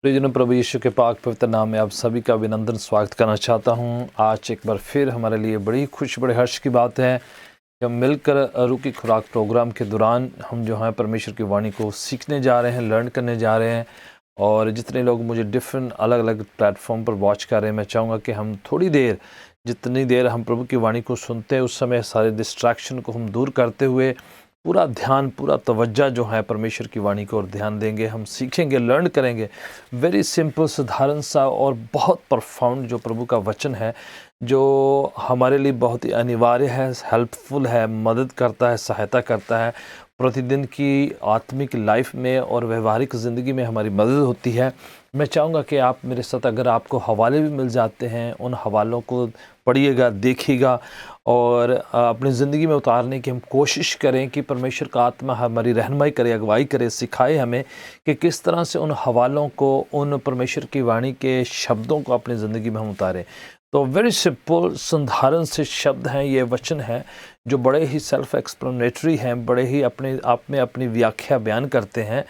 प्रियजनों, प्रभु यीशु के पाक पवित्र नाम में आप सभी का अभिनंदन स्वागत करना चाहता हूं। आज एक बार फिर हमारे लिए बड़ी खुश बड़े हर्ष की बात है कि हम मिलकर रूह की खुराक प्रोग्राम के दौरान हम जो है परमेश्वर की वाणी को सीखने जा रहे हैं, लर्न करने जा रहे हैं। और जितने लोग मुझे डिफरेंट अलग अलग प्लेटफॉर्म पर वॉच कर रहे हैं, मैं चाहूँगा कि हम थोड़ी देर, जितनी देर हम प्रभु की वाणी को सुनते हैं, उस समय सारे डिस्ट्रैक्शन को हम दूर करते हुए पूरा ध्यान, पूरा तवज्जो जो है परमेश्वर की वाणी को और ध्यान देंगे। हम सीखेंगे, लर्न करेंगे। वेरी सिंपल, साधारण सा और बहुत प्रोफाउंड जो प्रभु का वचन है, जो हमारे लिए बहुत ही अनिवार्य है, हेल्पफुल है, मदद करता है, सहायता करता है। प्रतिदिन की आत्मिक लाइफ में और व्यवहारिक ज़िंदगी में हमारी मदद होती है। मैं चाहूँगा कि आप मेरे साथ, अगर आपको हवाले भी मिल जाते हैं, उन हवालों को पढ़िएगा, देखिएगा और अपनी ज़िंदगी में उतारने की हम कोशिश करें कि परमेश्वर का आत्मा हमारी रहनुमाई करे, अगुवाई करे, सिखाए हमें कि किस तरह से उन हवालों को, उन परमेश्वर की वाणी के शब्दों को अपनी ज़िंदगी में हम उतारें। तो वेरी सिंपल, संधारण से शब्द हैं, ये वचन हैं जो बड़े ही सेल्फ एक्सप्लेनेटरी हैं, बड़े ही अपने आप में अपनी व्याख्या बयान करते हैं।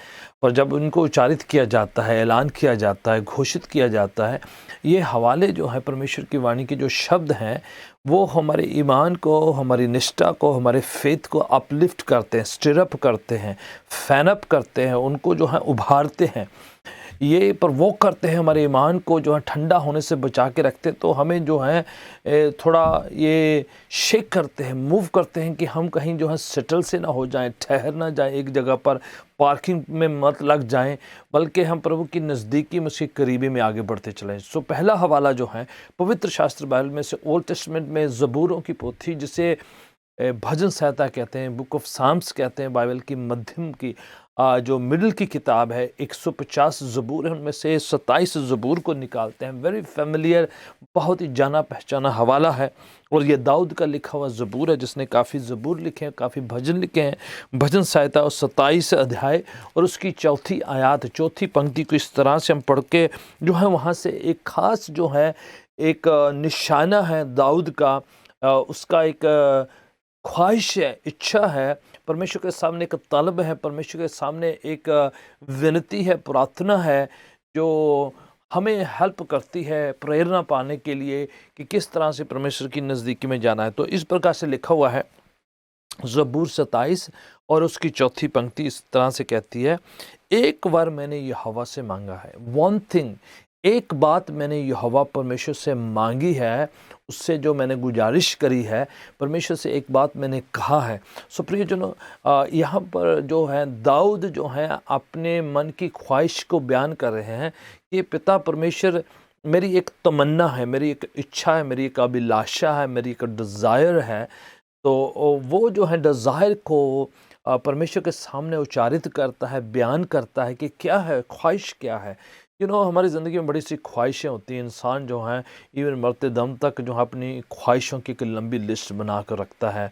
और जब उनको उच्चारित किया जाता है, ऐलान किया जाता है, घोषित किया जाता है, ये हवाले जो हैं परमेश्वर की वाणी के जो शब्द हैं, वो हमारे ईमान को, हमारी निष्ठा को, हमारे फेथ को अपलिफ्ट करते हैं, स्टिरअप करते हैं, फैन अप करते हैं, उनको जो है उभारते हैं, ये प्रवोक करते हैं, हमारे ईमान को जो है ठंडा होने से बचा के रखते हैं। तो हमें जो है थोड़ा ये शेक करते हैं, मूव करते हैं कि हम कहीं जो है सेटल से ना हो जाएं, ठहर ना जाएं एक जगह पर, पार्किंग में मत लग जाएं, बल्कि हम प्रभु की नज़दीकी में, उसकी करीबी में आगे बढ़ते चलें। सो पहला हवाला जो है पवित्र शास्त्र बाइबल में से ओल्ड टेस्टमेंट में ज़बूरों की पोथी, जिसे भजन संहिता कहते हैं, बुक ऑफ साम्स कहते हैं, बाइबल की मध्यम की जो मिडिल की किताब है। 150 ज़बूर है, उनमें से 27 ज़बूर को निकालते हैं। वेरी फेमिलियर, बहुत ही जाना पहचाना हवाला है। और ये दाऊद का लिखा हुआ ज़बूर है, जिसने काफ़ी ज़बूर लिखे हैं, काफ़ी भजन लिखे हैं। भजन संहिता और 27 अध्याय और उसकी चौथी आयत, चौथी पंक्ति को इस तरह से हम पढ़ के जो है वहाँ से एक ख़ास जो है एक निशाना है दाऊद का, उसका एक ख्वाहिश है, इच्छा है, परमेश्वर के सामने एक तलब है, परमेश्वर के सामने एक विनती है, प्रार्थना है, जो हमें हेल्प करती है प्रेरणा पाने के लिए कि किस तरह से परमेश्वर की नज़दीकी में जाना है। तो इस प्रकार से लिखा हुआ है ज़बूर 27 और उसकी चौथी पंक्ति इस तरह से कहती है, एक बार मैंने यहोवा से मांगा है। वन थिंग, एक बात मैंने यहोवा परमेश्वर से मांगी है, उससे जो मैंने गुजारिश करी है, परमेश्वर से एक बात मैंने कहा है। सो प्रियजनों, यहाँ पर जो है दाऊद जो है अपने मन की ख्वाहिश को बयान कर रहे हैं कि पिता परमेश्वर, मेरी एक तमन्ना है, मेरी एक इच्छा है, मेरी एक अभिलाषा है, मेरी एक डिज़ायर है। तो वो जो है डिज़ायर को परमेश्वर के सामने उच्चारित करता है, बयान करता है कि क्या है, ख्वाहिश क्या है। हमारी ज़िंदगी में बड़ी सी ख्वाहिशें होती हैं। इंसान जो हैं इवन मरते दम तक जो है अपनी ख्वाहिशों की एक लंबी लिस्ट बना कर रखता है।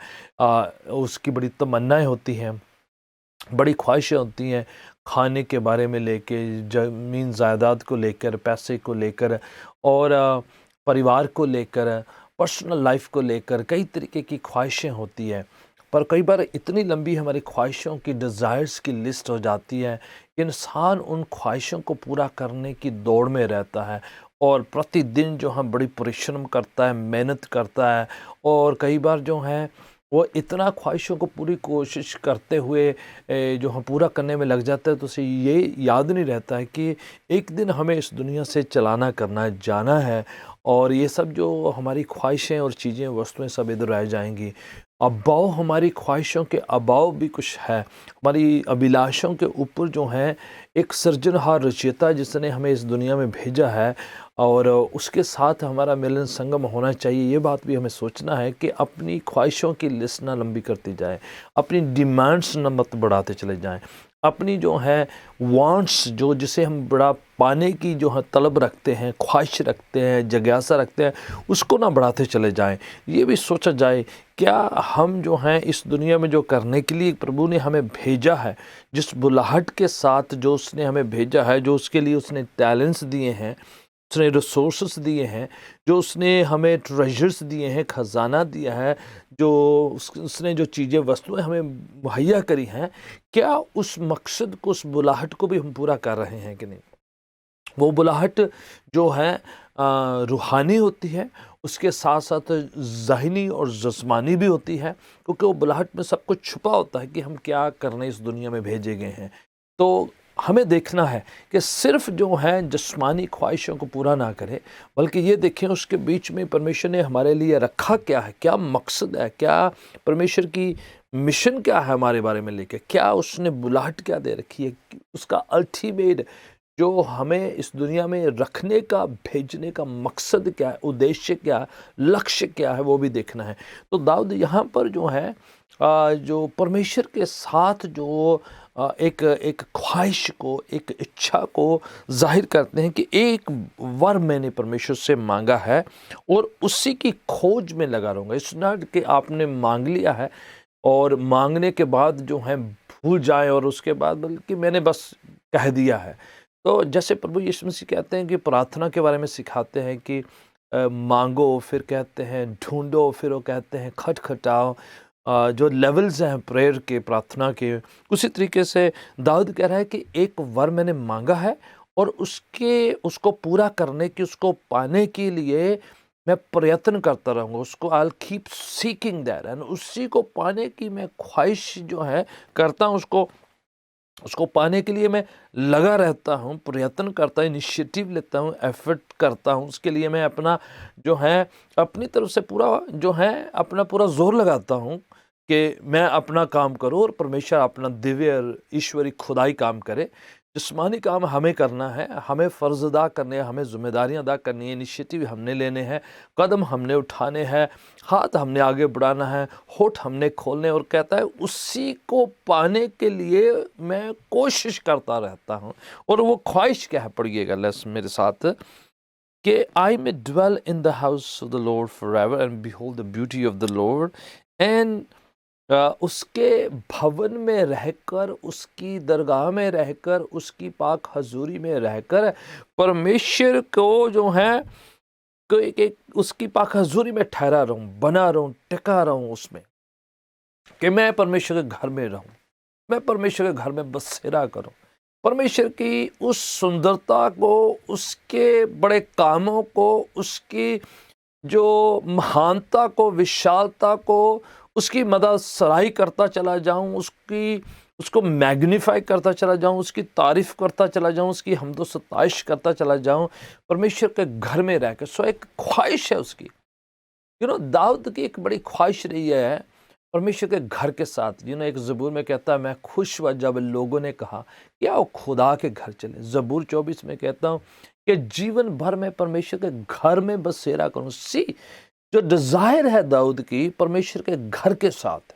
उसकी बड़ी तमन्नाएं होती हैं, बड़ी ख्वाहिशें होती हैं, खाने के बारे में लेके, ज़मीन जायदाद को लेकर, पैसे को लेकर और परिवार को लेकर, पर्सनल लाइफ को लेकर कई तरीके की ख्वाहिशें होती हैं। पर कई बार इतनी लंबी हमारी ख्वाहिशों की, डिज़ायर्स की लिस्ट हो जाती है, इंसान उन ख्वाहिशों को पूरा करने की दौड़ में रहता है और प्रतिदिन जो है बड़ी परिश्रम करता है, मेहनत करता है। और कई बार जो है वो इतना ख्वाहिशों को पूरी कोशिश करते हुए जो हम पूरा करने में लग जाता है, तो उसे ये याद नहीं रहता है कि एक दिन हमें इस दुनिया से चलाना करना है, जाना है। और ये सब जो हमारी ख्वाहिशें और चीज़ें, वस्तुएं सब इधर रह जाएंगी। अभाव, हमारी ख्वाहिशों के अभाव भी कुछ है। हमारी अभिलाषों के ऊपर जो है एक सृजनहार रचयिता जिसने हमें इस दुनिया में भेजा है और उसके साथ हमारा मिलन संगम होना चाहिए। ये बात भी हमें सोचना है कि अपनी ख्वाहिशों की लिस्ट ना लंबी करती जाए, अपनी डिमांड्स ना मत बढ़ाते चले जाएं, अपनी जो है वांट्स, जो जिसे हम बड़ा पाने की जो है तलब रखते हैं, ख्वाहिश रखते हैं, जिज्ञासा रखते हैं, उसको ना बढ़ाते चले जाएं। ये भी सोचा जाए, क्या हम जो हैं इस दुनिया में जो करने के लिए प्रभु ने हमें भेजा है, जिस बुलाहट के साथ जो उसने हमें भेजा है, जो उसके लिए उसने टैलेंट्स दिए हैं, उसने रिसोर्सेस दिए हैं, जो उसने हमें ट्रेजर्स दिए हैं, ख़जाना दिया है, जो उसने जो चीज़ें, वस्तुएं हमें मुहैया करी हैं, क्या उस मकसद को, उस बुलाहट को भी हम पूरा कर रहे हैं कि नहीं। वो बुलाहट जो है रूहानी होती है, उसके साथ साथ ज़हनी और जिस्मानी भी होती है, क्योंकि वो बुलाहट में सब कुछ छुपा होता है कि हम क्या करने इस दुनिया में भेजे गए हैं। तो हमें देखना है कि सिर्फ जो है जिस्मानी ख्वाहिशों को पूरा ना करें, बल्कि ये देखें उसके बीच में परमेश्वर ने हमारे लिए रखा क्या है, क्या मकसद है, क्या परमेश्वर की मिशन क्या है हमारे बारे में लेके, क्या उसने बुलाहट क्या दे रखी है, उसका अल्टीमेट जो हमें इस दुनिया में रखने का, भेजने का मकसद क्या है, उद्देश्य क्या है, लक्ष्य क्या है, वो भी देखना है। तो दाऊद यहाँ पर जो है जो परमेश्वर के साथ जो एक ख्वाहिश को, एक इच्छा को ज़ाहिर करते हैं कि एक वर मैंने परमेश्वर से मांगा है और उसी की खोज में लगा रहूँगा। इट्स नॉट कि आपने मांग लिया है और मांगने के बाद जो है भूल जाए और उसके बाद बल्कि मैंने बस कह दिया है। तो जैसे प्रभु यीशु मसीह कहते हैं कि प्रार्थना के बारे में सिखाते हैं कि मांगो, फिर कहते हैं ढूंढो, फिर वो कहते हैं खटखटाओ। जो लेवल्स हैं प्रेयर के, प्रार्थना के, उसी तरीके से दाऊद कह रहा है कि एक वर मैंने मांगा है और उसको पूरा करने की, उसको पाने के लिए मैं प्रयत्न करता रहूँगा। उसको I will keep seeking that, and उसी को पाने की मैं ख्वाहिश जो है करता हूँ। उसको पाने के लिए मैं लगा रहता हूँ, प्रयत्न करता हूँ, इनिशिएटिव लेता हूँ, एफर्ट करता हूँ। उसके लिए मैं अपना जो है अपनी तरफ से पूरा जो है अपना पूरा जोर लगाता हूँ कि मैं अपना काम करूँ और परमेश्वर अपना दिव्य और ईश्वरी खुदाई काम करे। जिस्मानी काम हमें करना है, हमें फ़र्ज़ अदा करने हैं, हमें ज़िम्मेदारियाँ अदा करनी है, इनिशिएटिव हमने लेने हैं, कदम हमने उठाने हैं, हाथ हमने आगे बढ़ाना है, होठ हमने खोलने। और कहता है उसी को पाने के लिए मैं कोशिश करता रहता हूँ। और वो ख्वाहिश क्या है, पढ़िएगा लेस मेरे साथ, कि I may dwell in the house of the Lord forever and behold the beauty of the Lord, and उसके भवन में रहकर, उसकी दरगाह में रहकर, उसकी पाक हजूरी में रहकर परमेश्वर को जो है कि उसकी पाक हजूरी में ठहरा रहूं, बना रहूं, टिका रहूं उसमें, कि मैं परमेश्वर के घर में रहूं, मैं परमेश्वर के घर में बसेरा करूं, परमेश्वर की उस सुंदरता को, उसके बड़े कामों को, उसकी जो महानता को, विशालता को, उसकी मदद सराही करता चला जाऊं, उसको मैग्नीफाई करता चला जाऊं, उसकी तारीफ करता चला जाऊं, उसकी हमदो सताइश करता चला जाऊं परमेश्वर के घर में रहकर। सो एक ख्वाहिश है उसकी, दाऊद की एक बड़ी ख्वाहिश रही है परमेश्वर के घर के साथ। एक ज़बूर में कहता है, मैं खुश हुआ जब लोगों ने कहा कि आओ खुदा के घर चले। ज़बूर 24 में कहता हूँ कि जीवन भर मैं परमेश्वर के घर में बसेरा करूं। सी जो डिजायर है दाऊद की परमेश्वर के घर के साथ,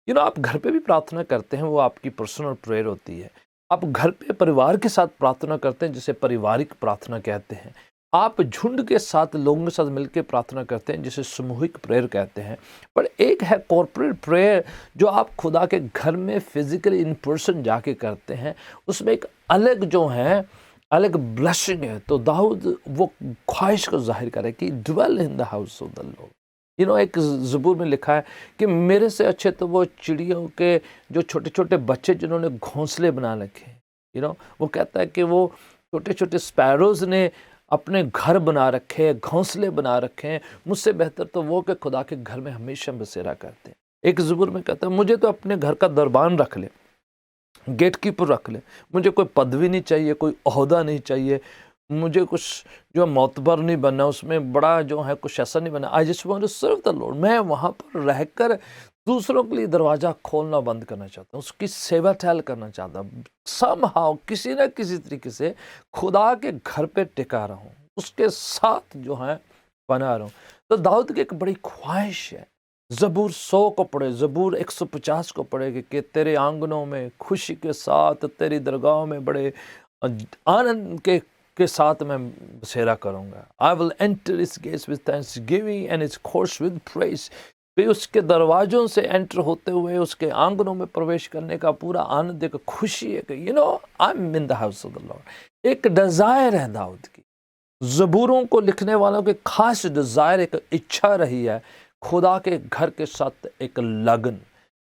आप घर पे भी प्रार्थना करते हैं, वो आपकी पर्सनल प्रेयर होती है। आप घर पे परिवार के साथ प्रार्थना करते हैं, जिसे पारिवारिक प्रार्थना कहते हैं। आप झुंड के साथ, लोगों के साथ मिलकर प्रार्थना करते हैं, जिसे सामूहिक प्रेयर कहते हैं। पर एक है कॉर्पोरेट प्रेयर, जो आप खुदा के घर में फिजिकली इन पर्सन जाके करते हैं। उसमें एक अलग जो है अलग ब्लेसिंग है। तो दाऊद वो ख्वाहिश को जाहिर करे कि dwell in the house of the lord. एक ज़बूर में लिखा है कि मेरे से अच्छे तो वो चिड़ियों के जो छोटे छोटे बच्चे जिन्होंने घोंसले बना रखे हैं। वो कहता है कि वो छोटे छोटे स्पैरोज़ ने अपने घर बना रखे हैं, घोंसले बना रखे हैं। मुझसे बेहतर तो वो कि खुदा के घर में हमेशा बसेरा करते हैं। एक ज़बूर में कहता है, मुझे तो अपने घर का दरबान रख ले, गेट कीपर रख ले, मुझे कोई पदवी नहीं चाहिए, कोई ओहदा नहीं चाहिए, मुझे कुछ जो मोतबर नहीं बनना, उसमें बड़ा जो है कुछ ऐसा नहीं बनना। I just want to serve the lord. मैं वहाँ पर रहकर दूसरों के लिए दरवाज़ा खोलना बंद करना चाहता हूँ, उसकी सेवा टहल करना चाहता हूँ। समहाउ किसी न किसी तरीके से खुदा के घर पे टिका रहूँ, उसके साथ जो है बना रहूँ। तो दाऊद की एक बड़ी ख्वाहिश है। ज़बूर 100 को पढ़े, ज़बूर 150 को पढ़े कि तेरे आंगनों में खुशी के साथ, तेरी दरगाहों में बड़े आनंद के साथ मैं बसेरा करूँगा। I will enter his gates with thanksgiving and its courts with praise. फिर उसके दरवाज़ों से एंटर होते हुए उसके आंगनों में प्रवेश करने का पूरा आनंद, एक खुशी है कि I am in the house of the lord. एक डिज़ायर है दाऊद की। ज़बूरों को लिखने वालों के खास डिज़ायर, एक इच्छा रही है खुदा के घर के साथ एक लगन,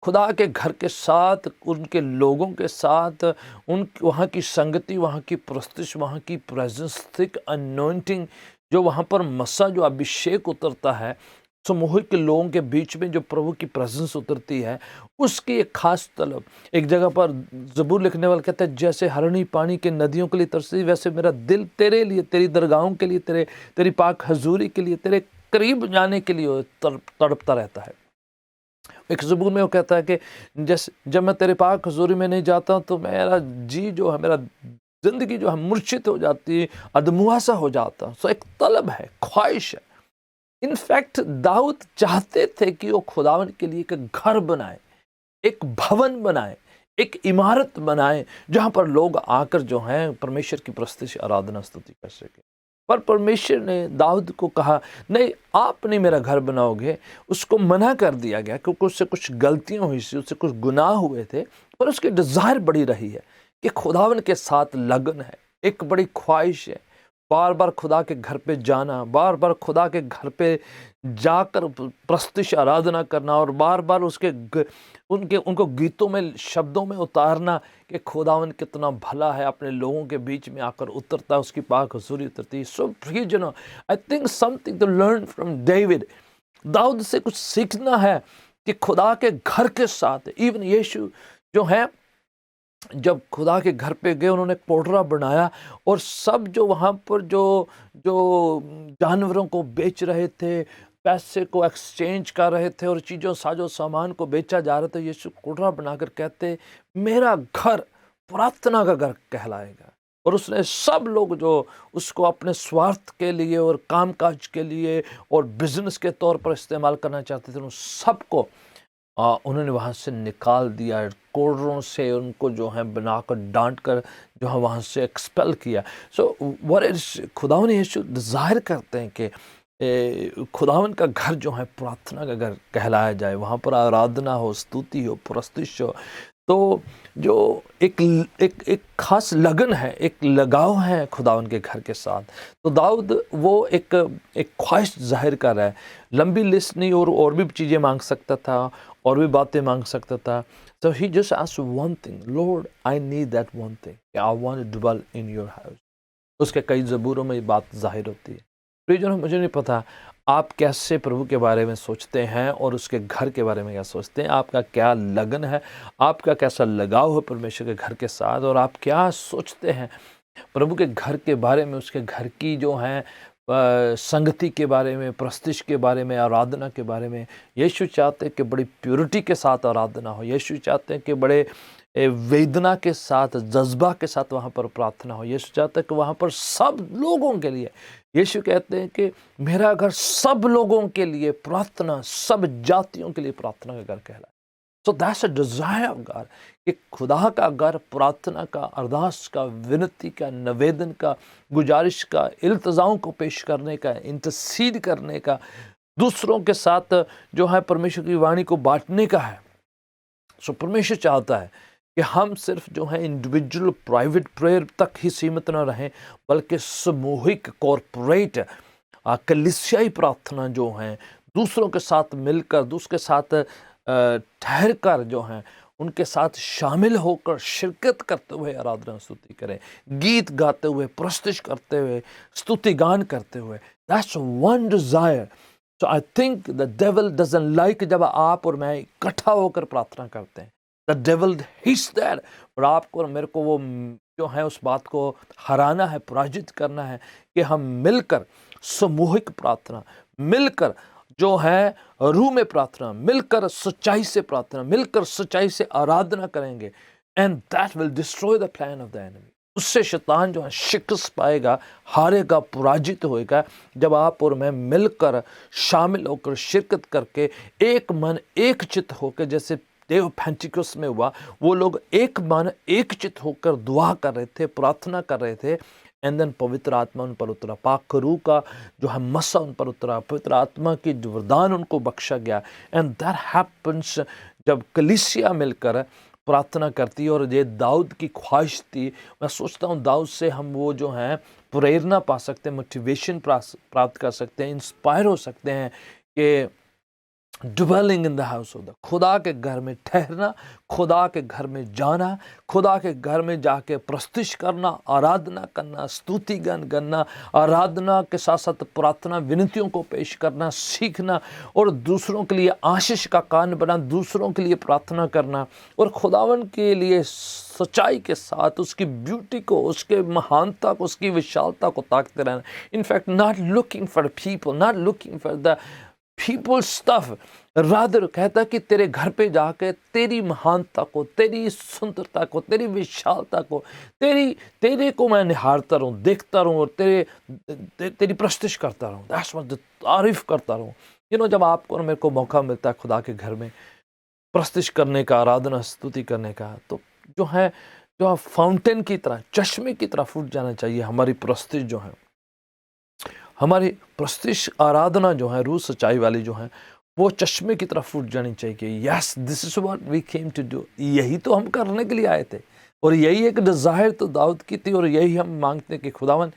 खुदा के घर के साथ, उनके लोगों के साथ, उन वहाँ की संगति, वहाँ की प्रस्तुति, वहाँ की प्रेजेंस, थिक अनॉइंटिंग, जो वहाँ पर मसा, जो अभिषेक उतरता है, समूहिक के लोगों के बीच में जो प्रभु की प्रेजेंस उतरती है, उसकी एक खास तलब। एक जगह पर ज़बूर लिखने वाला कहता है, जैसे हरणी पानी के नदियों के लिए तरसती, वैसे मेरा दिल तेरे लिए, तेरी दरगाहों के लिए, तेरी पाक हजूरी के लिए, तेरे करीब जाने के लिए तड़पता रहता है। एक ज़बूर में वो कहता है कि जैसे जब मैं तेरे पाक हजूरी में नहीं जाता तो मेरा जी जो है, मेरा ज़िंदगी जो है मूर्छित हो जाती है, अधमुआसा हो जाता। सो एक तलब है, ख्वाहिश है। इनफैक्ट दाऊद चाहते थे कि वो खुदावन के लिए एक घर बनाए, एक भवन बनाए, एक इमारत बनाए, जहां पर लोग आकर जो हैं परमेश्वर की प्रस्तुति, आराधना, स्तुति कर सके। पर परमेश्वर ने दाऊद को कहा, नहीं, आप नहीं मेरा घर बनाओगे। उसको मना कर दिया गया क्योंकि उससे कुछ गलतियां हुई थी, उससे कुछ गुनाह हुए थे। पर उसकी डिज़ायर बड़ी रही है कि खुदावन के साथ लगन है, एक बड़ी ख्वाहिश है, बार बार खुदा के घर पे जाना, बार बार खुदा के घर पे जाकर प्रस्तुति, आराधना करना, और बार बार उनको गीतों में, शब्दों में उतारना कि खुदावन कितना भला है, अपने लोगों के बीच में आकर उतरता है, उसकी पाक हुजूरी उतरती है। सो प्रिय, I think something to learn from David. दाऊद से कुछ सीखना है कि खुदा के घर के साथ, इवन यीशु जो है, जब खुदा के घर पे गए, उन्होंने पोटरा बनाया, और सब जो वहाँ पर जो जानवरों को बेच रहे थे, पैसे को एक्सचेंज कर रहे थे, और चीज़ों साजो सामान को बेचा जा रहा था, यीशु कोटरा बनाकर कहते, मेरा घर प्रार्थना का घर कहलाएगा। और उसने सब लोग जो उसको अपने स्वार्थ के लिए और कामकाज के लिए और बिजनेस के तौर पर इस्तेमाल करना चाहते थे, उन सबको उन्होंने वहाँ से निकाल दिया, कोड़रों से उनको जो है बनाकर, डांट कर जो है वहाँ से एक्सपेल किया। सो व्हाट इज, खुदावन यीशु डिज़ायर करते हैं कि खुदावन का घर जो है प्रार्थना का घर कहलाया जाए, वहाँ पर आराधना हो, स्तुति हो, प्रस्तुति हो। तो जो एक खास लगन है, एक लगाव है खुदावन के घर के साथ। तो दाऊद वो एक ख्वाहिश जाहिर कर रहा है। लंबी लिस्ट नहीं, और भी चीज़ें मांग सकता था, और भी बातें मांग सकता था। So he just asked one thing, Lord, I need that one thing. I want to dwell in your house. उसके कई ज़बूरों में ये बात जाहिर होती है। प्रियजनों, मुझे नहीं पता आप कैसे प्रभु के बारे में सोचते हैं और उसके घर के बारे में क्या सोचते हैं। आपका क्या लगन है, आपका कैसा लगाव है परमेश्वर के घर के साथ, और आप क्या सोचते हैं प्रभु के घर के बारे में, उसके घर की जो है संगति के बारे में, प्रस्तुति के बारे में, आराधना के बारे में। यीशु चाहते हैं कि बड़ी प्योरिटी के साथ आराधना हो। यीशु चाहते हैं कि बड़े वेदना के साथ, जज्बा के साथ वहाँ पर प्रार्थना हो। यीशु चाहते हैं कि वहाँ पर सब लोगों के लिए, यीशु कहते हैं कि मेरा घर सब लोगों के लिए प्रार्थना, सब जातियों के लिए प्रार्थना का घर कहलाए। So that's a desire of God कि खुदा का घर प्रार्थना का, अरदास का, विनती का, निवेदन का, गुजारिश का, इल्तिजाओं को पेश करने का, इंटरसीड करने का, दूसरों के साथ जो है परमेश्वर की वाणी को बांटने का है। सो परमेश्वर चाहता है कि हम सिर्फ जो है इंडिविजुअल प्राइवेट प्रेयर तक ही सीमित न रहें, बल्कि सामूहिक, कॉरपोरेट, कलीसियाई प्रार्थना जो है, दूसरों के साथ मिलकर, दूसरे के साथ ठहर कर जो हैं उनके साथ शामिल होकर, शिरकत करते हुए आराधना स्तुति करें, गीत गाते हुए, प्रस्तुति करते हुए, स्तुति गान करते हुए। That's one desire. So I think the devil doesn't like जब आप और मैं इकट्ठा होकर प्रार्थना करते हैं। The devil hits that. और आपको और मेरे को वो जो है उस बात को हराना है, पराजित करना है कि हम मिलकर सामूहिक प्रार्थना, मिलकर जो है रूह में प्रार्थना, मिलकर सच्चाई से प्रार्थना, मिलकर सच्चाई से आराधना करेंगे। And that will destroy the plan of the enemy. उससे शैतान जो है शिकस्त पाएगा, हारेगा, पराजित होएगा, जब आप और मैं मिलकर, शामिल होकर, शिरकत करके, एक मन एक चित्त होकर, जैसे देव पेंटिकोस्त में हुआ, वो लोग एक मन एक चित्त होकर दुआ कर रहे थे, प्रार्थना कर रहे थे। एंड देन पवित्र आत्मा उन पर उतरा, पाक रूह का जो है मसा उन पर उतरा, पवित्र आत्मा की वरदान उनको बख्शा गया। एंड दैट हैपन्स जब कलीसिया मिलकर प्रार्थना करती है। और ये दाऊद की ख्वाहिश थी। मैं सोचता हूँ दाऊद से हम वो जो हैं प्रेरणा पा सकते हैं, मोटिवेशन प्राप्त कर सकते हैं, इंस्पायर हो सकते हैं कि dwelling in the house of the, खुदा के घर में ठहरना, खुदा के घर में जाना, खुदा के घर में जाके प्रस्तुति करना, आराधना करना, स्तुति गान करना, आराधना के साथ साथ प्रार्थना विनतियों को पेश करना सीखना, और दूसरों के लिए आशीष का कान बना, दूसरों के लिए प्रार्थना करना, और खुदावन के लिए सच्चाई के साथ उसकी ब्यूटी को, उसके महानता को, उसकी विशालता को ताकते रहना। In fact not looking for people, not looking for the people stuff, rather कहता कि तेरे घर पे जाके तेरी महानता को, तेरी सुंदरता को, तेरी विशालता को, तेरे को मैं निहारता रहूं, देखता रहूं, और तेरी प्रस्तुति करता रहूं, दैट्स व्हाट, तारीफ करता रहूं। जब आपको और मेरे को मौका मिलता है खुदा के घर में प्रस्तुति करने का, आराधना स्तुति करने का, तो जो फाउंटेन की तरह, चश्मे की तरह फूट जाना चाहिए हमारी प्रस्तुति जो है, हमारी प्रस्तुति आराधना जो है, रूह सच्चाई वाली जो है, वो चश्मे की तरफ फूट जानी चाहिए कि yes this is what we came to do, यही तो हम करने के लिए आए थे, और यही एक डिज़ायर तो दाऊद की थी, और यही हम मांगते हैं कि खुदावन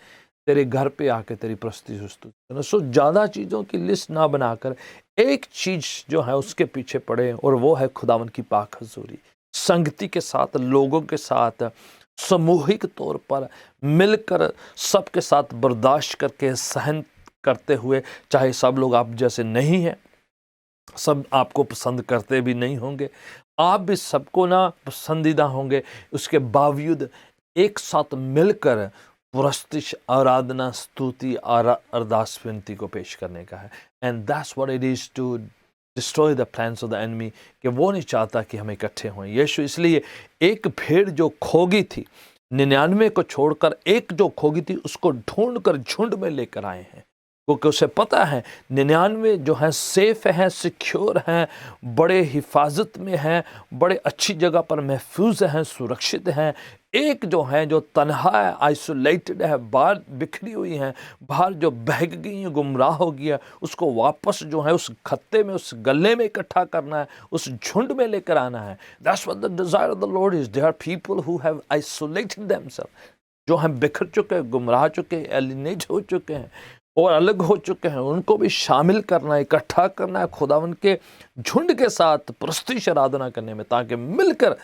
तेरे घर पे आके तेरी प्रस्तुति। सो ज़्यादा चीज़ों की लिस्ट ना बनाकर एक चीज़ जो है उसके पीछे पड़े, और वो है खुदावन की पाक हजूरी, संगति के साथ, लोगों के साथ सामूहिक तौर पर मिलकर सबके साथ बर्दाश्त करके सहन करते हुए, चाहे सब लोग आप जैसे नहीं हैं, सब आपको पसंद करते भी नहीं होंगे, आप भी सबको ना पसंदीदा होंगे, उसके बावजूद एक साथ मिलकर प्रस्तुति, आराधना, स्तुति, अरदास विनती को पेश करने का है। And that's what it is to destroy the plans of the enemy, कि वो नहीं चाहता कि हम इकट्ठे हों। यीशु इसलिए एक भेड़ जो खोगी थी, 99 को छोड़कर एक जो खोगी थी, उसको ढूंढकर झुंड में लेकर आए हैं, क्योंकि उसे पता है 99 जो है सेफ है, सिक्योर हैं, बड़े हिफाजत में हैं, बड़े अच्छी जगह पर महफूज हैं, सुरक्षित हैं। एक जो है जो तन्हा है, आइसोलेटेड है, बाहर बिखरी हुई हैं, बाहर जो बहक गई है, गुमराह हो गया, उसको वापस जो है उस खत्ते में, उस गले में इकट्ठा करना है, उस झुंड में लेकर आना है। That's what the desire of the lord is. There are people who have isolated themself, जो हम बिखर चुके हैं, गुमराह चुके हैं, एलिनेट हो चुके हैं और अलग हो चुके हैं, उनको भी शामिल करना है, इकट्ठा करना है खुदावन के झुंड के साथ प्रस्तुति आराधना करने में, ताकि मिलकर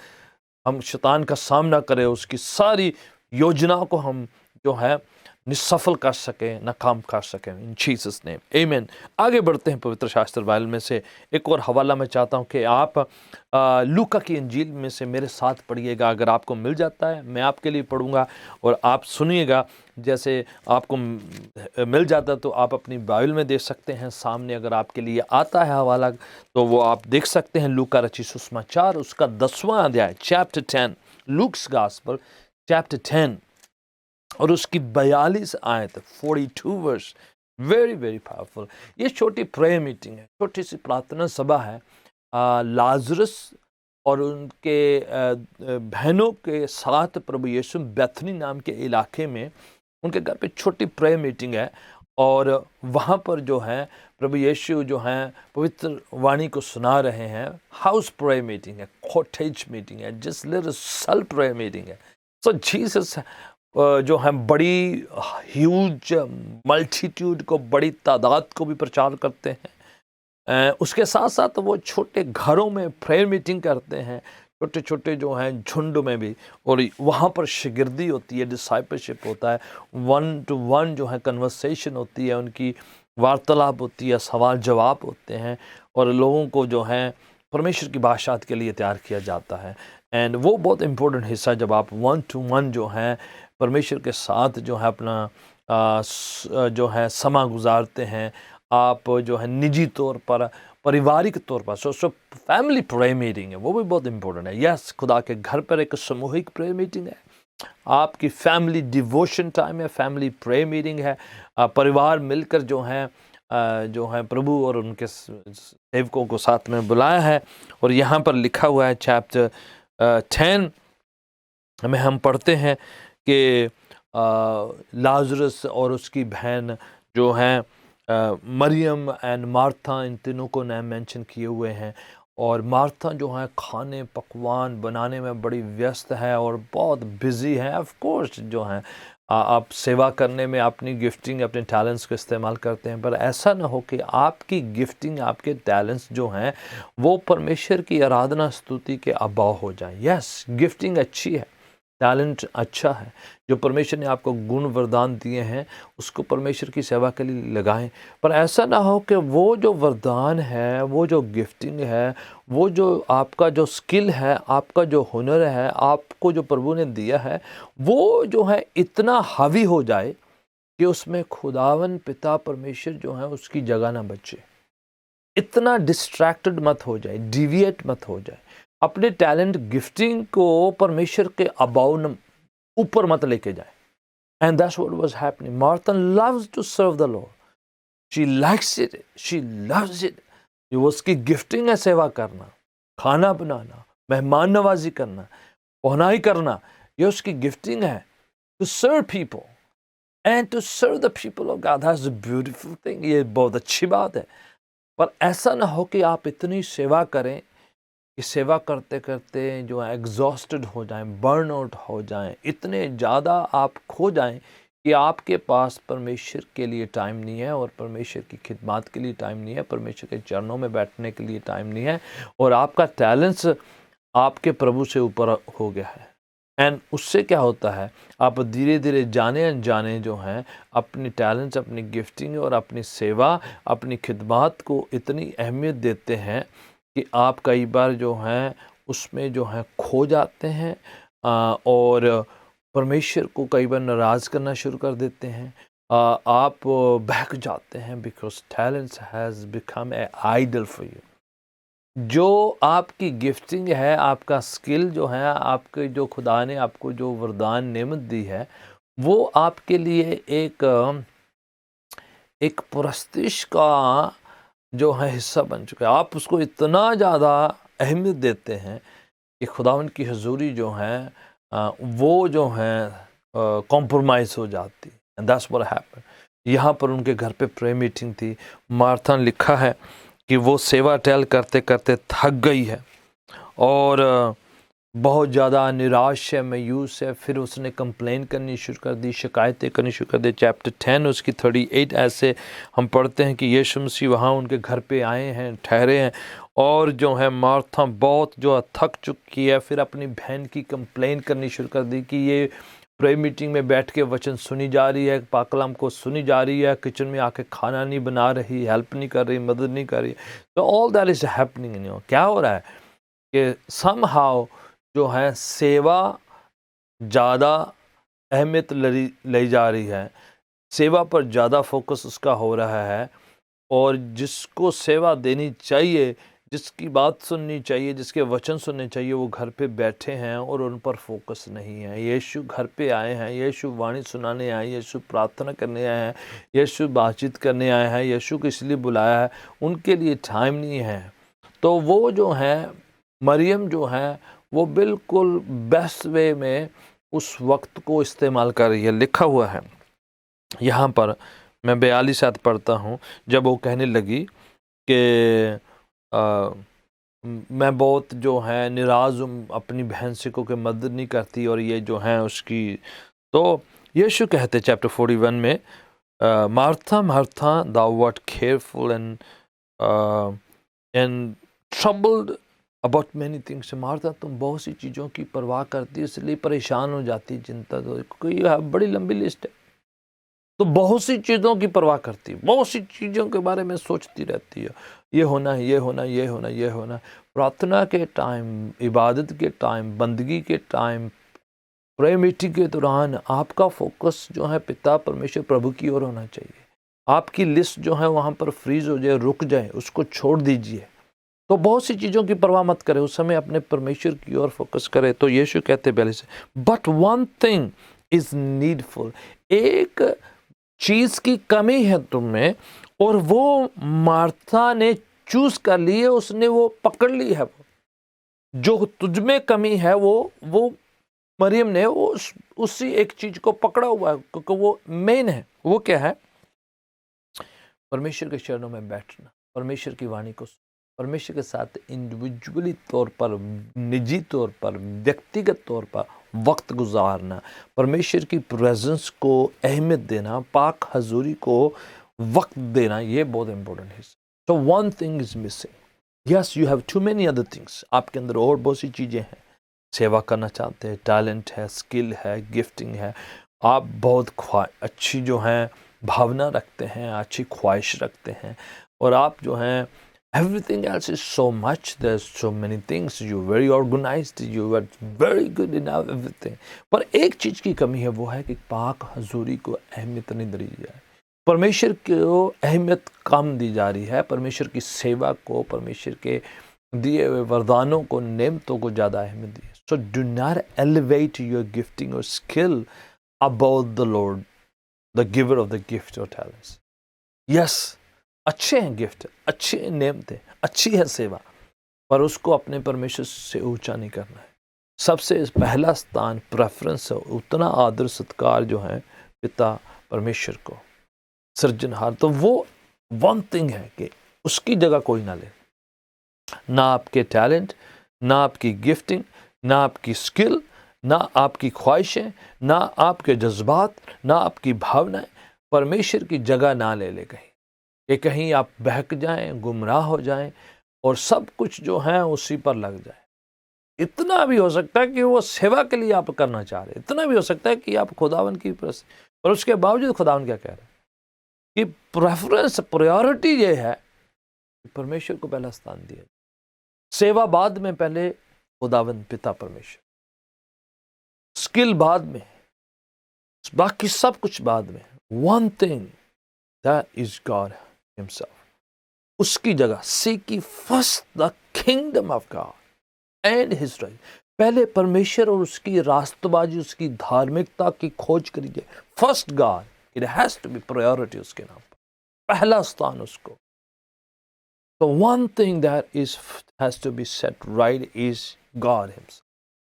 हम शैतान का सामना करें, उसकी सारी योजनाओं को हम जो है निसफल कर सकें, नाकाम कर सकें, इन जीसस नेम आमीन। आगे बढ़ते हैं पवित्र शास्त्र बाइबल में से एक और हवाला मैं चाहता हूं कि आप लूका की इंजील में से मेरे साथ पढ़िएगा। अगर आपको मिल जाता है मैं आपके लिए पढ़ूंगा और आप सुनिएगा। जैसे आपको मिल जाता तो आप अपनी बाइबल में देख सकते हैं, सामने अगर आपके लिए आता है हवाला तो वो आप देख सकते हैं। लूका रचित सुसमाचार उसका 10वां अध्याय, चैप्टर 10, लूक्स गॉस्पेल चैप्टर 10 और उसकी 42 आयत, 42 वर्स, वेरी वेरी पावरफुल। ये छोटी प्रेयर मीटिंग है, छोटी सी प्रार्थना सभा है। लाजरस और उनके बहनों के साथ प्रभु यीशु बैथनी नाम के इलाके में उनके घर पे छोटी प्रेयर मीटिंग है, और वहाँ पर जो है प्रभु यीशु जो है पवित्र वाणी को सुना रहे हैं। हाउस प्रेयर मीटिंग है, कॉटेज मीटिंग है, just little cell prayer meeting है। सो जीसस जो है बड़ी ह्यूज मल्टीट्यूड को, बड़ी तादाद को भी प्रचार करते हैं। उसके साथ साथ वो छोटे घरों में प्रेयर मीटिंग करते हैं, छोटे छोटे जो हैं झुंड में भी, और वहाँ पर शिगिर्दी होती है, डिसाइपलशिप होता है, 1 to 1 जो है कन्वर्सेशन होती है, उनकी वार्तालाप होती है, सवाल जवाब होते हैं, और लोगों को जो है परमेश्वर की बादशाहत के लिए तैयार किया जाता है। एंड वो बहुत इम्पोर्टेंट हिस्सा, जब आप 1 to 1 जो है परमेश्वर के साथ जो है अपना जो है समा गुजारते हैं, आप जो है निजी तौर पर, पारिवारिक तौर पर, सो फैमिली प्रेयर मीटिंग है, वो भी बहुत इंपॉर्टेंट है। यस, खुदा के घर पर एक सामूहिक प्रेयर मीटिंग है, आपकी फैमिली डिवोशन टाइम है, फैमिली प्रेयर मीटिंग है, परिवार मिलकर जो है प्रभु और उनके सेवकों को साथ में बुलाया है। और यहाँ पर लिखा हुआ है चैप्टर 10 में हम पढ़ते हैं कि लाजरस और उसकी बहन जो हैं मरियम एंड मार्था, इन तीनों को नाम मेंशन किए हुए हैं। और मार्था जो है खाने पकवान बनाने में बड़ी व्यस्त है और बहुत बिजी है। ऑफ कोर्स जो है आप सेवा करने में अपनी गिफ्टिंग, अपने टैलेंट्स को इस्तेमाल करते हैं, पर ऐसा ना हो कि आपकी गिफ्टिंग, आपके टैलेंट्स जो हैं वो परमेश्वर की आराधना स्तुति के अभाव हो जाए। यस, गिफ्टिंग अच्छी है, टैलेंट अच्छा है, जो परमेश्वर ने आपको गुण वरदान दिए हैं उसको परमेश्वर की सेवा के लिए लगाएं। पर ऐसा ना हो कि वो जो वरदान है, वो जो गिफ्टिंग है, वो जो आपका जो स्किल है, आपका जो हुनर है, आपको जो प्रभु ने दिया है, वो जो है इतना हावी हो जाए कि उसमें खुदावन पिता परमेश्वर जो है उसकी जगह ना बचे। इतना डिस्ट्रैक्टेड मत हो जाए, डिविएट मत हो जाए, अपने टैलेंट गिफ्टिंग को परमेश्वर के अबाव ऊपर मत लेके जाए। And that's what was happening. Martha loves to serve the lord, she likes it, she loves it. ये उसकी गिफ्टिंग है, सेवा करना, खाना बनाना, मेहमान नवाजी करना, पहुनाई करना, ये उसकी गिफ्टिंग है। To serve people and to serve the people of God, that's a beautiful thing. ये बहुत अच्छी बात है। पर ऐसा ना हो कि आप इतनी सेवा करें कि सेवा करते करते जो है एग्जॉस्टेड हो जाएं, बर्न आउट हो जाएं, इतने ज़्यादा आप खो जाएं कि आपके पास परमेश्वर के लिए टाइम नहीं है, और परमेश्वर की खिदमत के लिए टाइम नहीं है, परमेश्वर के चरणों में बैठने के लिए टाइम नहीं है, और आपका टैलेंट्स आपके प्रभु से ऊपर हो गया है। एंड उससे क्या होता है, आप धीरे धीरे जाने अनजाने जो हैं अपनी टैलेंट्स, अपनी गिफ्टिंग और अपनी सेवा, अपनी खिदमत को इतनी अहमियत देते हैं कि आप कई बार जो हैं उसमें जो है खो जाते हैं, और परमेश्वर को कई बार नाराज़ करना शुरू कर देते हैं। आप बहक जाते हैं, because talents has become a idol for you. जो आपकी गिफ्टिंग है, आपका स्किल जो है, आपके जो खुदा ने आपको जो वरदान नेमत दी है, वो आपके लिए एक परस्तिश का जो है हिस्सा बन चुका है। आप उसको इतना ज़्यादा अहमियत देते हैं कि खुदावन की हजूरी जो है वो जो है कॉम्प्रोमाइज़ हो जाती। And that's what happened. यहाँ पर उनके घर पे प्रेयर मीटिंग थी। मार्था ने लिखा है कि वो सेवा टहल करते करते थक गई है और बहुत ज़्यादा निराश है, मायूस है। फिर उसने कंप्लेन करनी शुरू कर दी, शिकायतें करनी शुरू कर दी। चैप्टर 10 उसकी 38 ऐसे हम पढ़ते हैं कि यीशु मसीह वहाँ उनके घर पे आए हैं, ठहरे हैं, और जो है मार्था बहुत जो थक चुकी है। फिर अपनी बहन की कंप्लेन करनी शुरू कर दी कि ये प्रेयर मीटिंग में बैठ के वचन सुनी जा रही है, पाकलाम को सुनी जा रही है, किचन में आके खाना नहीं बना रही, हेल्प नहीं कर रही, मदद नहीं कर रही। तो all that is happening in you. क्या हो रहा है कि समहाउ जो है सेवा ज़्यादा अहमियत ली जा रही है, सेवा पर ज़्यादा फोकस उसका हो रहा है, और जिसको सेवा देनी चाहिए, जिसकी बात सुननी चाहिए, जिसके वचन सुनने चाहिए, वो घर पे बैठे हैं और उन पर फोकस नहीं है। यीशु घर पे आए हैं, यीशु वाणी सुनाने आए, यीशु प्रार्थना करने आए हैं, यीशु बातचीत करने आए हैं, यीशु को इसलिए बुलाया है, उनके लिए टाइम नहीं है। तो वो जो है मरियम जो है वो बिल्कुल बेस्ट वे में उस वक्त को इस्तेमाल कर रही है। लिखा हुआ है यहाँ पर, मैं 42 आयत पढ़ता हूँ। जब वो कहने लगी कि मैं बहुत जो है निराज़ हूँ, अपनी बहन से को के मदद नहीं करती, और ये जो है उसकी। तो यीशु कहते चैप्टर 41 में, Martha Martha thou art careful and troubled about many things। Martha तुम बहुत सी चीज़ों की परवाह करती है, इसलिए परेशान हो जाती, चिंता तो कोई बड़ी लंबी लिस्ट है। तो बहुत सी चीज़ों की परवाह करती है, बहुत सी चीज़ों के बारे में सोचती रहती है, ये होना, ये होना, ये होना, ये होना। प्रार्थना के टाइम, इबादत के टाइम, बंदगी के टाइम, प्रेयर मीटिंग के दौरान आपका फोकस जो है पिता परमेश्वर प्रभु की ओर होना चाहिए। आपकी लिस्ट जो है वहाँ पर फ्रीज हो जाए, रुक जाए, उसको छोड़ दीजिए। तो बहुत सी चीज़ों की परवाह मत करें, उस समय अपने परमेश्वर की ओर फोकस करें। तो यीशु कहते पहले से, but one thing is needful. एक चीज़ की कमी है तुम में, और वो मार्था ने चूज कर ली है, उसने वो पकड़ ली है। वो जो तुझ में कमी है वो मरियम ने वो उसी एक चीज को पकड़ा हुआ है, क्योंकि वो मेन है। वो क्या है? परमेश्वर के चरणों में बैठना, परमेश्वर की वाणी को, परमेश्वर के साथ इंडिविजुअली तौर पर, निजी तौर पर, व्यक्तिगत तौर पर वक्त गुजारना, परमेश्वर की प्रेजेंस को अहमियत देना, पाक हजूरी को वक्त देना, ये बहुत इंपॉर्टेंट है। तो one thing is missing. Yes, you have too many other things, आपके अंदर और बहुत सी चीज़ें हैं, सेवा करना चाहते हैं, टैलेंट है, स्किल है, गिफ्टिंग है, आप बहुत अच्छी जो हैं भावना रखते हैं, अच्छी ख्वाहिश रखते हैं, और आप जो हैं everything else is so much, there's so many things, you're very organized, you are very good in everything, पर एक चीज़ की कमी है, वो है कि पाक हजूरी को अहमियत नहीं दी जाए, परमेश्वर को अहमियत कम दी जा रही है, परमेश्वर की सेवा को, परमेश्वर के दिए हुए वरदानों को, नेमतों को ज़्यादा अहमियत दी। So do not elevate your gifting or skill about the Lord, the giver of the gift or talents. Yes, अच्छे हैं गिफ्ट, अच्छे हैं नेमतें, अच्छी है सेवा, पर उसको अपने परमेश्वर से ऊंचा नहीं करना है। सबसे पहला स्थान, प्रेफरेंस है, उतना आदर सत्कार जो है पिता परमेश्वर को, सृजनहार, तो वो वन थिंग है कि उसकी जगह कोई ना ले। ना आपके टैलेंट, ना आपकी गिफ्टिंग, ना आपकी स्किल, ना आपकी ख्वाहिशें, ना आपके जज्बात, ना आपकी भावनाएं परमेश्वर की जगह ना ले ले कहीं, कि कहीं आप बहक जाएं, गुमराह हो जाएं और सब कुछ जो है उसी पर लग जाए। इतना भी हो सकता है कि वो सेवा के लिए आप करना चाह रहे, इतना भी हो सकता है कि आप खुदावन की पर उसके बावजूद खुदावन क्या कह रहे हैं कि प्रेफरेंस, प्रायोरिटी ये है कि परमेश्वर को पहला स्थान दिया, सेवा बाद में, पहले खुदावन पिता परमेश्वर, स्किल बाद में, बाकी सब कुछ बाद में। One thing, that is God himself, उसकी जगह seek ye first the kingdom of God and his right, पहले परमेश्वर और उसकी रास्तबाजी, उसकी धार्मिकता की खोज करिए। First God, it has to be priority, उसके नाम पर पहला स्थान उसको। तो one thing that is has to be set right is God himself,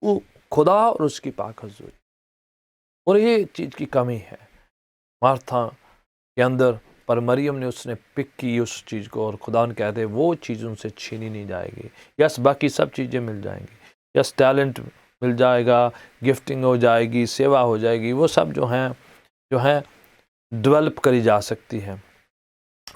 वो खुदा और उसकी पाक हजूरी। और ये चीज की कमी है मार्था के अंदर, पर मरियम ने उसने पिक की उस चीज़ को, और खुदा ने कहते वो चीज़ उनसे छीनी नहीं जाएगी। यस, बाकी सब चीज़ें मिल जाएंगी, यस, टैलेंट मिल जाएगा, गिफ्टिंग हो जाएगी, सेवा हो जाएगी, वो सब जो हैं डेवलप करी जा सकती हैं,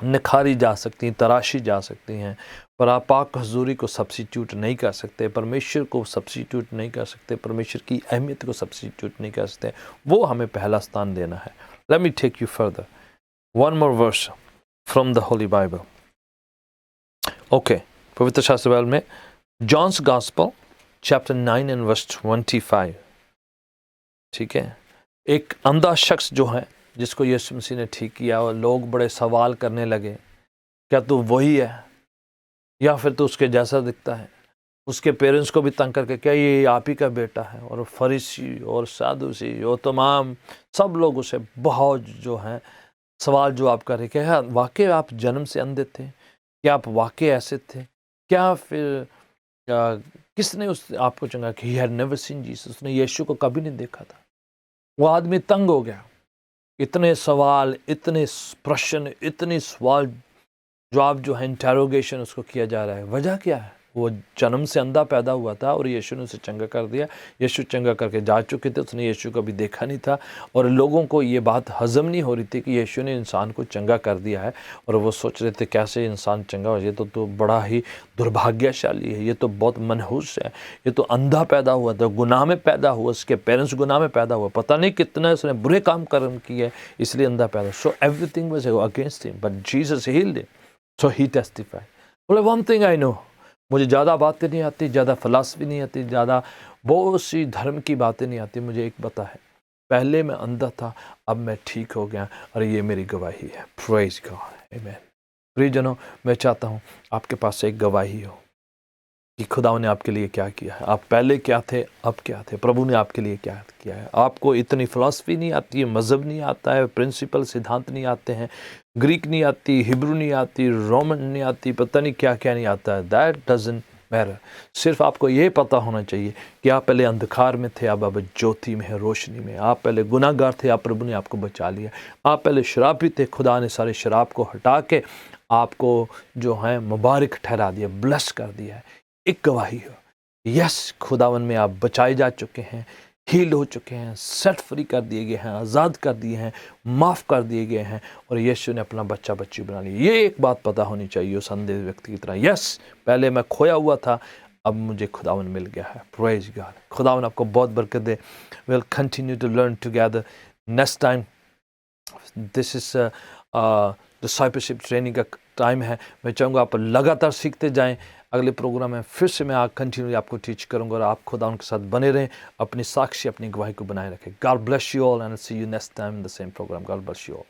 निखारी जा सकती हैं, तराशी जा सकती हैं, पर आप पाक हजूरी को सब्स्टिट्यूट नहीं कर सकते, परमेश्वर को सब्स्टिट्यूट नहीं कर सकते, परमेश्वर की अहमियत को सब्स्टिट्यूट नहीं कर सकते। वो हमें पहला स्थान देना है। Let me take you further, one more verse from the Holy Bible. Okay, पवित्र शास्त्र बाइबल में John's Gospel chapter 9 and verse 25, ठीक है। एक अंधा शख्स जो है, जिसको यीशु मसीह ने ठीक किया, और लोग बड़े सवाल करने लगे, क्या तू वही है या फिर तू उसके जैसा दिखता है? उसके पेरेंट्स को भी तंग करके, क्या ये आप ही का बेटा है? और फरीसी और सादूसी और तमाम सब लोग उसे बहुत जो हैं सवाल जवाब कर रहे, क्या वाकई आप जन्म से अंधे थे? क्या आप वाकई ऐसे थे? क्या फिर किसने उस आपको चंगा कि he had never seen Jesus, उसने यीशु को कभी नहीं देखा था। वो आदमी तंग हो गया, इतने सवाल, इतने प्रश्न, इतने सवाल जवाब जो है, इंटेरोगेशन उसको किया जा रहा है। वजह क्या है? वो जन्म से अंधा पैदा हुआ था और यीशु ने उसे चंगा कर दिया। यीशु चंगा करके जा चुके थे, उसने यीशु कभी देखा नहीं था, और लोगों को ये बात हजम नहीं हो रही थी कि यीशु ने इंसान को चंगा कर दिया है, और वो सोच रहे थे कैसे इंसान चंगा हो, ये तो बड़ा ही दुर्भाग्यशाली है, ये तो बहुत मनहूस है, ये तो अंधा पैदा हुआ था, गुनाह में पैदा हुआ, उसके पेरेंट्स गुनाह में पैदा हुआ, पता नहीं कितना उसने बुरे काम कर्म किए, इसलिए अंधा पैदा। So everything was against him, but Jesus healed him, so he testified. बोले वन थिंग आई नो, मुझे ज़्यादा बातें नहीं आती, ज़्यादा फ़िलॉसफी नहीं आती, ज़्यादा बहुत सी धर्म की बातें नहीं आती, मुझे एक पता है, पहले मैं अंधा था, अब मैं ठीक हो गया, और ये मेरी गवाही है। प्रेज़ गॉड, आमीन। प्रियजनों, मैं चाहता हूँ आपके पास से एक गवाही हो कि खुदा ने आपके लिए क्या किया है। आप पहले क्या थे, अब क्या थे, प्रभु ने आपके लिए क्या किया है। आपको इतनी फ़िलॉसफी नहीं आती है, मज़हब नहीं आता है, प्रिंसिपल सिद्धांत नहीं आते हैं, ग्रीक नहीं आती, हिब्रू नहीं आती, रोमन नहीं आती, पता नहीं क्या क्या नहीं आता है। That doesn't matter. सिर्फ आपको ये पता होना चाहिए कि आप पहले अंधकार में थे, अब ज्योति में है, रोशनी में। आप पहले गुनाहगार थे, आप प्रभु ने आपको बचा लिया। आप पहले शराबी थे, खुदा ने सारे शराब को हटा के आपको जो है मुबारक ठहरा दिया, ब्लेस कर दिया है। एक गवाही हो, यस, खुदावन में आप बचाए जा चुके हैं, हील हो चुके हैं, सेट फ्री कर दिए गए हैं, आज़ाद कर दिए हैं, माफ़ कर दिए गए हैं और यीशु ने अपना बच्चा बच्ची बना लिया। ये एक बात पता होनी चाहिए उस अंधे व्यक्ति की तरह, यस पहले मैं खोया हुआ था, अब मुझे खुदावन मिल गया है। Praise God. खुदावन आपको बहुत बरकत दे। Will continue to learn together. Next time this is discipleship training का टाइम है। मैं चाहूँगा आप लगातार सीखते जाएं। अगले प्रोग्राम में फिर से मैं कंटिन्यू आपको टीच करूँगा और आप खुदा उनके साथ बने रहें, अपनी साक्षी अपनी गवाही को बनाए रखें। God bless you all and see you next time in the same programme. God bless you all.